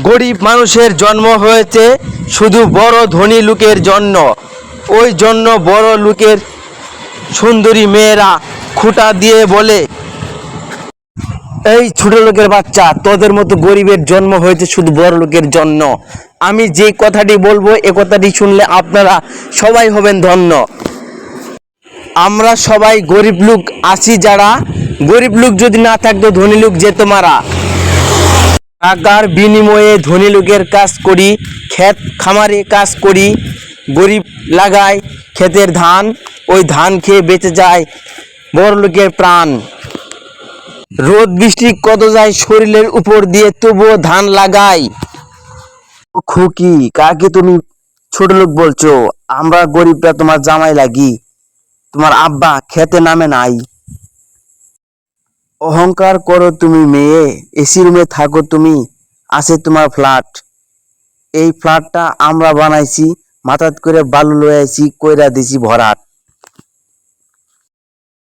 গরিব মানুষের জন্ম হয়েছে শুধু বড় ধনী লোকের জন্য। ওই জন্য বড় লোকের সুন্দরী মেয়েরা খুঁটা দিয়ে বলে, এই ছোট লোকের বাচ্চা, তোদের মতো গরিবের জন্ম হয়েছে শুধু বড় লোকের জন্য। আমি যে কথাটি বলবো এ কথাটি শুনলে আপনারা সবাই হবেন ধন্য। আমরা সবাই গরিব লোক আছি যারা, গরিব লোক যদি না থাকতো ধনী লোক যেত মারা। টাকার বিনিময়ে ধনী লোকের কাজ করি, ক্ষেত খামারে কাজ করি, গরিব লাগায় ক্ষেতের ধান, ওই ধান খেয়ে বেঁচে যায় বড় লোকের প্রাণ। রোদ বৃষ্টি কত যায় শরীরের উপর দিয়ে, তবুও ধান লাগাই। খুকি, কাকে তুমি ছোট লোক বলছো? আমরা গরিবরা তোমার জামাই লাগি, তোমার আব্বা খেতে নামে নাই। অহংকার করো তুমি মেয়ে, এসি রুমে থাকো তুমি, আছে তোমার ফ্ল্যাট। এই ফ্ল্যাটটা আমরা বানাইছি, মাথাত করে বালু লয়ে আইছি, কইরা দিছি ভরাট।